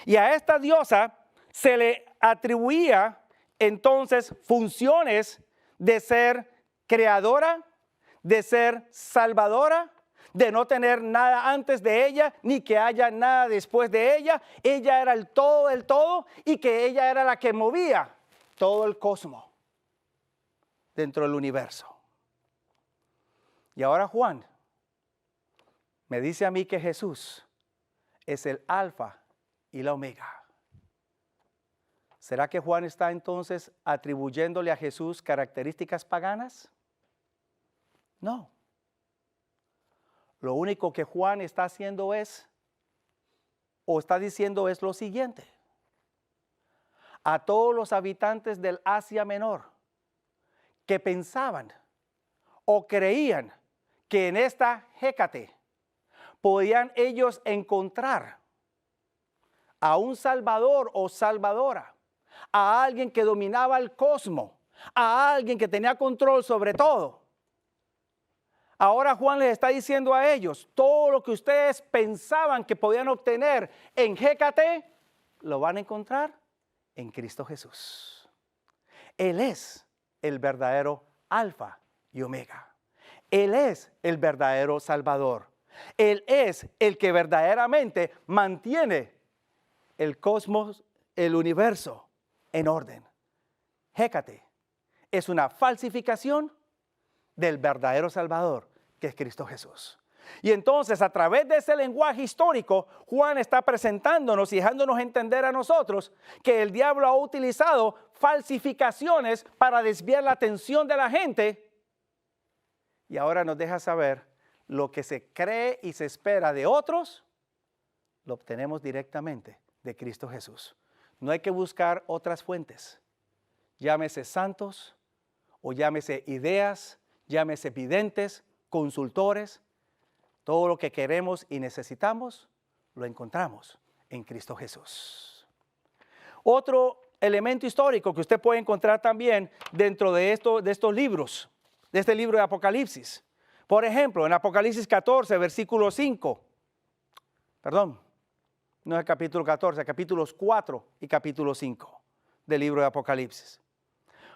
Y a esta diosa se le atribuía entonces funciones de ser creadora, de ser salvadora, de no tener nada antes de ella, ni que haya nada después de ella. Ella era el todo del todo y que ella era la que movía todo el cosmos dentro del universo. Y ahora Juan me dice a mí que Jesús es el alfa y la omega. ¿Será que Juan está entonces atribuyéndole a Jesús características paganas? No. Lo único que Juan está haciendo está diciendo es lo siguiente. A todos los habitantes del Asia Menor que pensaban o creían que en esta Hécate podían ellos encontrar a un salvador o salvadora, a alguien que dominaba el cosmos, a alguien que tenía control sobre todo. Ahora Juan les está diciendo a ellos, todo lo que ustedes pensaban que podían obtener en Hécate, lo van a encontrar en Cristo Jesús. Él es el verdadero alfa y omega. Él es el verdadero Salvador. Él es el que verdaderamente mantiene el cosmos, el universo en orden. Hécate es una falsificación del verdadero Salvador, que es Cristo Jesús. Y entonces, a través de ese lenguaje histórico, Juan está presentándonos y dejándonos entender a nosotros que el diablo ha utilizado falsificaciones para desviar la atención de la gente. Y ahora nos deja saber lo que se cree y se espera de otros, lo obtenemos directamente de Cristo Jesús. No hay que buscar otras fuentes, llámese santos o llámese ideas, llámese videntes, consultores. Todo lo que queremos y necesitamos lo encontramos en Cristo Jesús. Otro elemento histórico que usted puede encontrar también dentro de estos libros, de este libro de Apocalipsis. Por ejemplo, en Apocalipsis 14, versículo 5. Perdón, no es el capítulo 14, capítulos 4 y capítulo 5 del libro de Apocalipsis.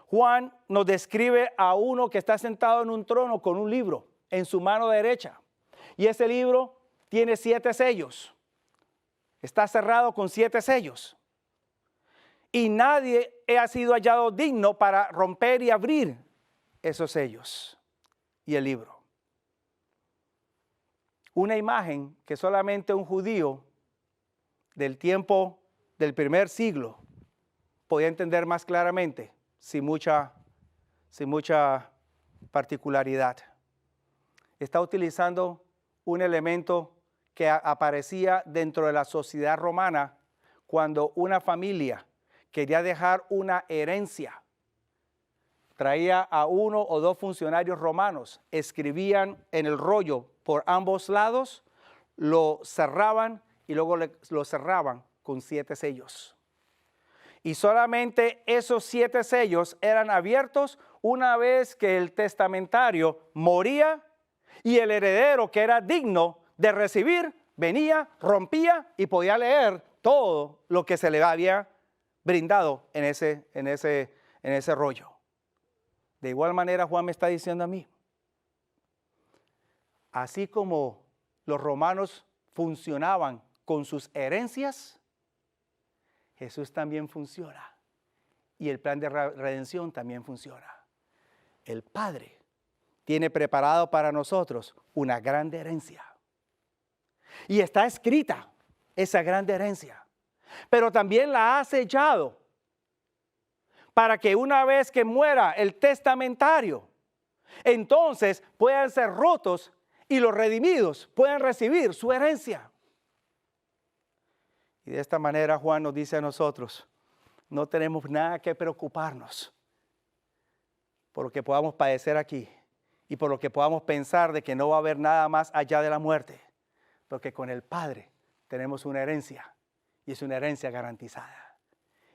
Juan nos describe a uno que está sentado en un trono con un libro en su mano derecha. Y ese libro tiene 7 sellos. Está cerrado con 7 sellos. Y nadie ha sido hallado digno para romper y abrir esos sellos y el libro. Una imagen que solamente un judío del tiempo del primer siglo podía entender más claramente, sin mucha particularidad. Está utilizando un elemento que aparecía dentro de la sociedad romana cuando una familia quería dejar una herencia. Traía a 1 o 2 funcionarios romanos, escribían en el rollo por ambos lados, lo cerraban y luego lo cerraban con 7 sellos. Y solamente esos 7 sellos eran abiertos una vez que el testamentario moría y el heredero que era digno de recibir venía, rompía y podía leer todo lo que se le había brindado en ese rollo. De igual manera, Juan me está diciendo a mí, así como los romanos funcionaban con sus herencias, Jesús también funciona. Y el plan de redención también funciona. El Padre tiene preparado para nosotros una gran herencia. Y está escrita esa gran herencia. Pero también la ha sellado para que una vez que muera el testamentario, entonces puedan ser rotos y los redimidos puedan recibir su herencia. Y de esta manera Juan nos dice a nosotros, no tenemos nada que preocuparnos por lo que podamos padecer aquí y por lo que podamos pensar de que no va a haber nada más allá de la muerte, porque con el Padre tenemos una herencia y es una herencia garantizada.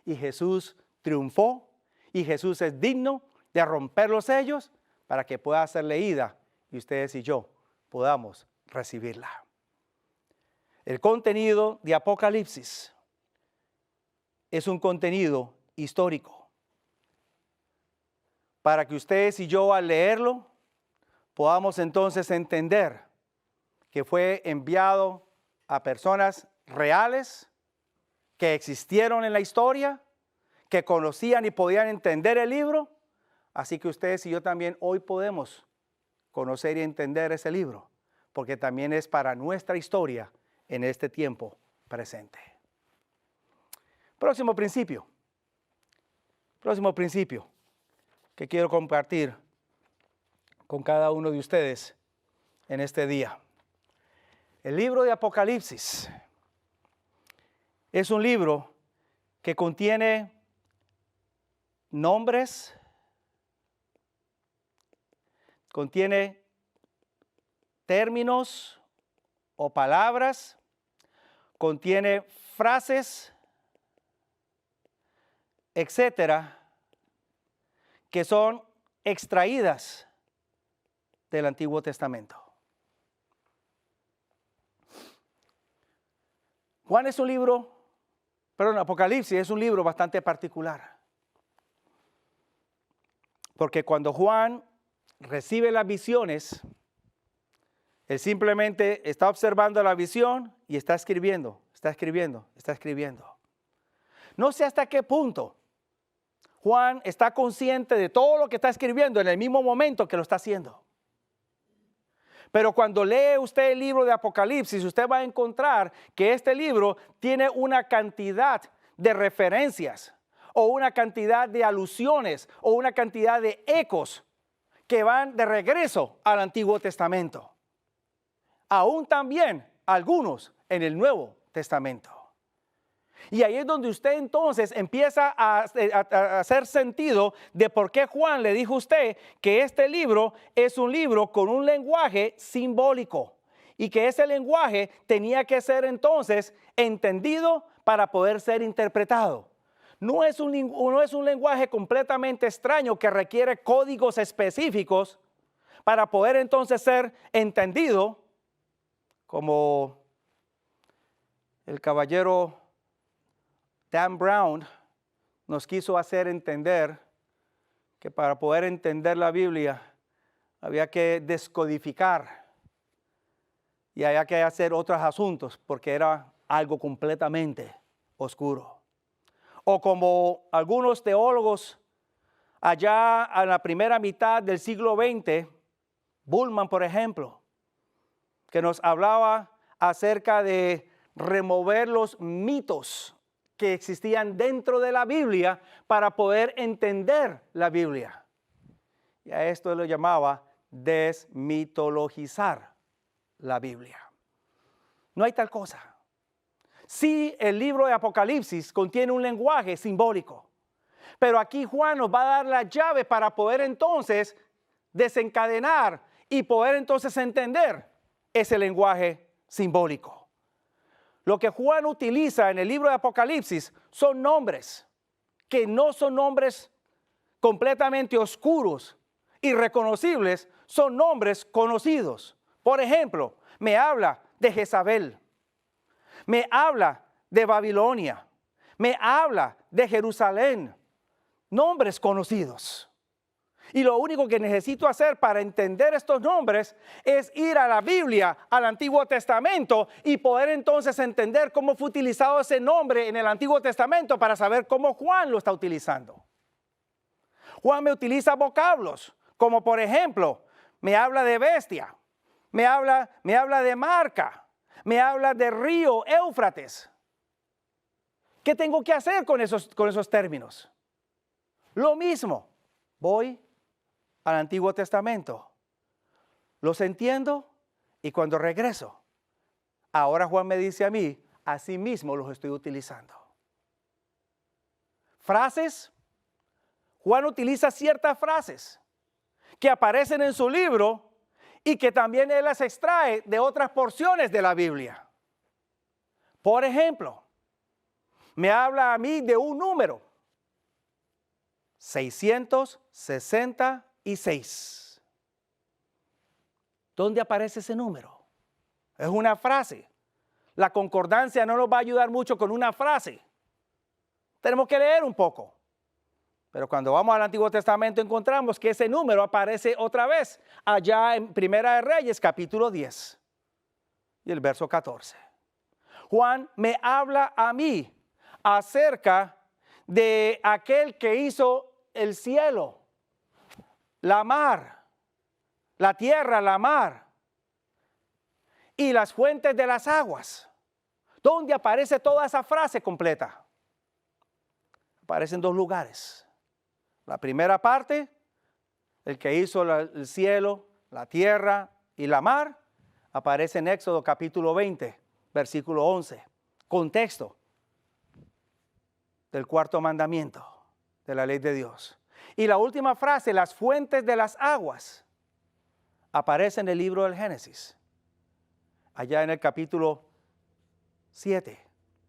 Y Jesús triunfó y Jesús es digno de romper los sellos para que pueda ser leída y ustedes y yo podamos recibirla. El contenido de Apocalipsis es un contenido histórico. Para que ustedes y yo al leerlo podamos entonces entender que fue enviado a personas reales que existieron en la historia, que conocían y podían entender el libro. Así que ustedes y yo también hoy podemos conocer y entender ese libro, porque también es para nuestra historia en este tiempo presente. Próximo principio que quiero compartir con cada uno de ustedes en este día. El libro de Apocalipsis es un libro que contiene nombres, contiene términos o palabras, contiene frases, etcétera, que son extraídas del Antiguo Testamento. Apocalipsis es un libro bastante particular. Porque cuando Juan recibe las visiones, él simplemente está observando la visión y está escribiendo. No sé hasta qué punto Juan está consciente de todo lo que está escribiendo en el mismo momento que lo está haciendo. Pero cuando lee usted el libro de Apocalipsis, usted va a encontrar que este libro tiene una cantidad de referencias o una cantidad de alusiones o una cantidad de ecos que van de regreso al Antiguo Testamento. Aún también algunos en el Nuevo Testamento. Y ahí es donde usted entonces empieza a hacer sentido de por qué Juan le dijo a usted que este libro es un libro con un lenguaje simbólico y que ese lenguaje tenía que ser entonces entendido para poder ser interpretado. No es un lenguaje completamente extraño que requiere códigos específicos para poder entonces ser entendido, como el caballero Dan Brown nos quiso hacer entender que para poder entender la Biblia había que descodificar y había que hacer otros asuntos porque era algo completamente oscuro. O como algunos teólogos allá en la primera mitad del siglo XX, Bullman, por ejemplo, que nos hablaba acerca de remover los mitos que existían dentro de la Biblia para poder entender la Biblia. Y a esto lo llamaba desmitologizar la Biblia. No hay tal cosa. Sí, el libro de Apocalipsis contiene un lenguaje simbólico, pero aquí Juan nos va a dar la llave para poder entonces desencadenar y poder entonces entender ese lenguaje simbólico. Lo que Juan utiliza en el libro de Apocalipsis son nombres que no son nombres completamente oscuros, irreconocibles, son nombres conocidos. Por ejemplo, me habla de Jezabel, me habla de Babilonia, me habla de Jerusalén, nombres conocidos. Y lo único que necesito hacer para entender estos nombres es ir a la Biblia, al Antiguo Testamento, y poder entonces entender cómo fue utilizado ese nombre en el Antiguo Testamento para saber cómo Juan lo está utilizando. Juan me utiliza vocablos, como por ejemplo, me habla de bestia, me habla de marca, me habla de río Éufrates. ¿Qué tengo que hacer con esos términos? Lo mismo, voy al Antiguo Testamento, los entiendo y cuando regreso, ahora Juan me dice a mí, así mismo los estoy utilizando. Frases, Juan utiliza ciertas frases que aparecen en su libro y que también él las extrae de otras porciones de la Biblia. Por ejemplo, me habla a mí de un número, 666. ¿Dónde aparece ese número? Es una frase. La concordancia no nos va a ayudar mucho con una frase. Tenemos que leer un poco. Pero cuando vamos al Antiguo Testamento encontramos que ese número aparece otra vez allá en Primera de Reyes, capítulo 10 y el verso 14. Juan me habla a mí acerca de aquel que hizo el cielo, la mar, la tierra, la mar y las fuentes de las aguas. ¿Dónde aparece toda esa frase completa? Aparece en dos lugares. La primera parte, el que hizo el cielo, la tierra y la mar, aparece en Éxodo capítulo 20, versículo 11. Contexto del cuarto mandamiento de la ley de Dios. Y la última frase, las fuentes de las aguas, aparece en el libro del Génesis, allá en el capítulo 7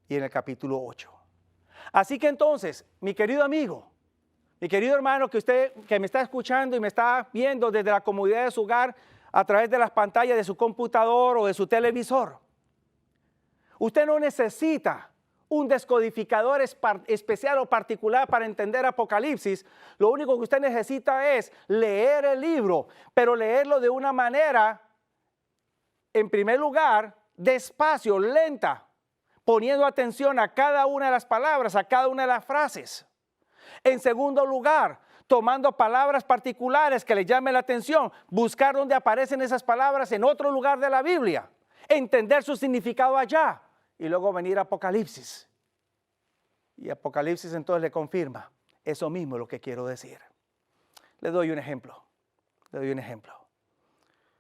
y en el capítulo 8. Así que entonces, mi querido amigo, mi querido hermano, que me está escuchando y me está viendo desde la comodidad de su hogar a través de las pantallas de su computador o de su televisor, usted no necesita un descodificador especial o particular para entender Apocalipsis. Lo único que usted necesita es leer el libro, pero leerlo de una manera, en primer lugar, despacio, lenta, poniendo atención a cada una de las palabras, a cada una de las frases. En segundo lugar, tomando palabras particulares que le llamen la atención, buscar dónde aparecen esas palabras en otro lugar de la Biblia, entender su significado allá y luego venir a Apocalipsis. Y Apocalipsis entonces le confirma, eso mismo es lo que quiero decir. Le doy un ejemplo,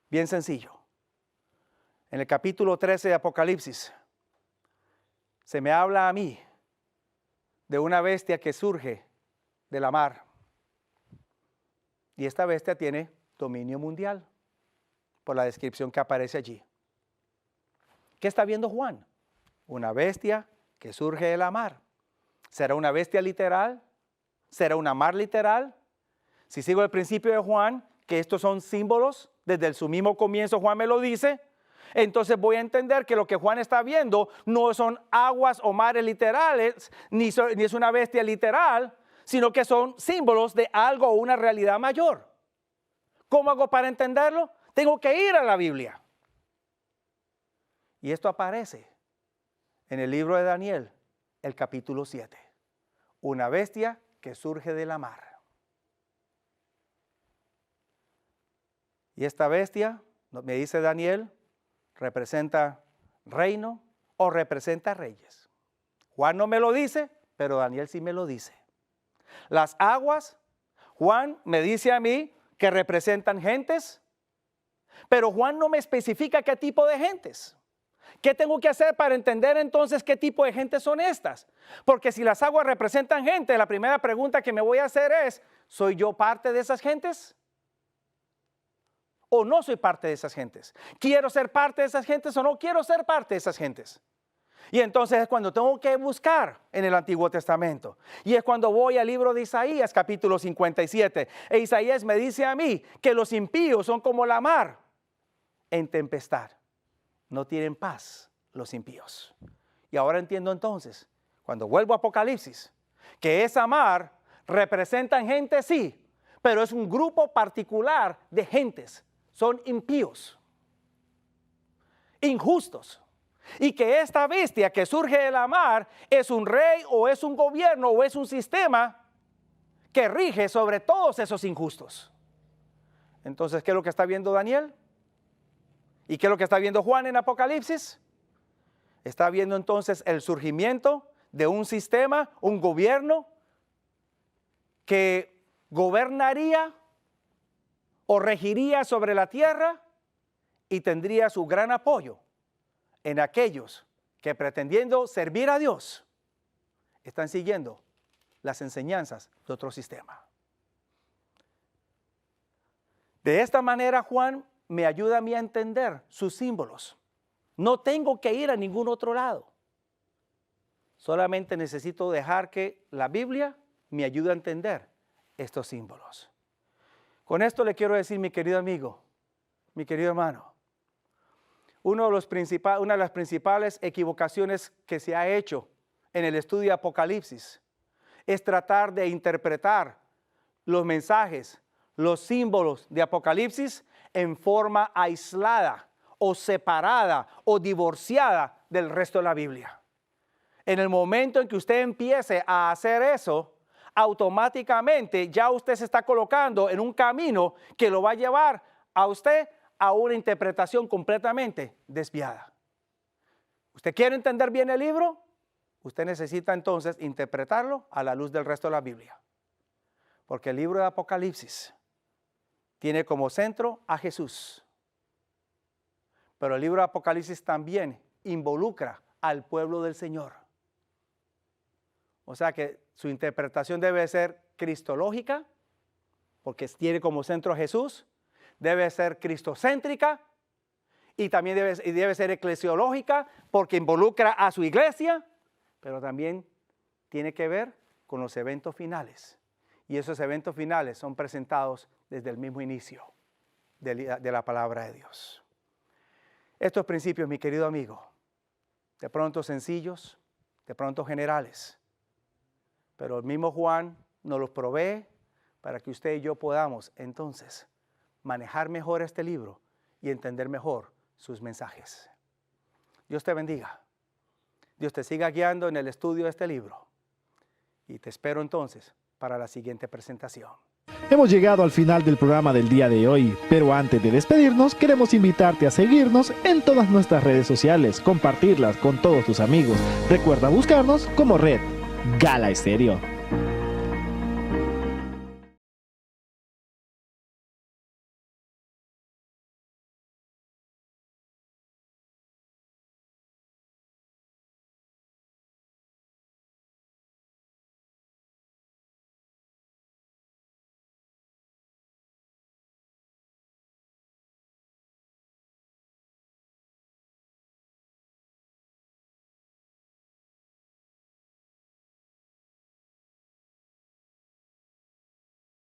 bien sencillo. En el capítulo 13 de Apocalipsis, se me habla a mí de una bestia que surge de la mar. Y esta bestia tiene dominio mundial, por la descripción que aparece allí. ¿Qué está viendo Juan? Una bestia que surge de la mar. ¿Será una bestia literal? ¿Será una mar literal? Si sigo el principio de Juan, que estos son símbolos, desde su mismo comienzo Juan me lo dice, entonces voy a entender que lo que Juan está viendo no son aguas o mares literales, ni es una bestia literal, sino que son símbolos de algo o una realidad mayor. ¿Cómo hago para entenderlo? Tengo que ir a la Biblia. Y esto aparece en el libro de Daniel, el capítulo 7. Una bestia que surge de la mar. Y esta bestia, me dice Daniel, representa reino o representa reyes. Juan no me lo dice, pero Daniel sí me lo dice. Las aguas, Juan me dice a mí que representan gentes, pero Juan no me especifica qué tipo de gentes. ¿Qué tengo que hacer para entender entonces qué tipo de gentes son estas? Porque si las aguas representan gente, la primera pregunta que me voy a hacer es, ¿soy yo parte de esas gentes? ¿O no soy parte de esas gentes? ¿Quiero ser parte de esas gentes o no quiero ser parte de esas gentes? Y entonces es cuando tengo que buscar en el Antiguo Testamento. Y es cuando voy al libro de Isaías, capítulo 57. E Isaías me dice a mí que los impíos son como la mar en tempestad. No tienen paz los impíos. Y ahora entiendo entonces cuando vuelvo a Apocalipsis, que esa mar representan gente, sí, pero es un grupo particular de gentes. Son impíos, injustos. Y que esta bestia que surge de la mar es un rey o es un gobierno o es un sistema que rige sobre todos esos injustos. Entonces, ¿qué es lo que está viendo Daniel? ¿Y qué es lo que está viendo Juan en Apocalipsis? Está viendo entonces el surgimiento de un sistema, un gobierno que gobernaría o regiría sobre la tierra y tendría su gran apoyo en aquellos que, pretendiendo servir a Dios, están siguiendo las enseñanzas de otro sistema. De esta manera, Juan me ayuda a mí a entender sus símbolos. No tengo que ir a ningún otro lado. Solamente necesito dejar que la Biblia me ayude a entender estos símbolos. Con esto le quiero decir, mi querido amigo, mi querido hermano, una de las principales equivocaciones que se ha hecho en el estudio de Apocalipsis es tratar de interpretar los mensajes, los símbolos de Apocalipsis en forma aislada o separada o divorciada del resto de la Biblia. En el momento en que usted empiece a hacer eso, automáticamente ya usted se está colocando en un camino que lo va a llevar a usted a una interpretación completamente desviada. ¿Usted quiere entender bien el libro? Usted necesita entonces interpretarlo a la luz del resto de la Biblia. Porque el libro de Apocalipsis tiene como centro a Jesús. Pero el libro de Apocalipsis también involucra al pueblo del Señor. O sea que su interpretación debe ser cristológica, porque tiene como centro a Jesús. Debe ser cristocéntrica y también debe ser eclesiológica, porque involucra a su iglesia, pero también tiene que ver con los eventos finales. Y esos eventos finales son presentados desde el mismo inicio de la palabra de Dios. Estos principios, mi querido amigo, de pronto sencillos, de pronto generales, pero el mismo Juan nos los provee para que usted y yo podamos entonces manejar mejor este libro y entender mejor sus mensajes. Dios te bendiga. Dios te siga guiando en el estudio de este libro. Y te espero entonces para la siguiente presentación. Hemos llegado al final del programa del día de hoy, pero antes de despedirnos queremos invitarte a seguirnos en todas nuestras redes sociales, compartirlas con todos tus amigos. Recuerda buscarnos como Red Gala Estéreo.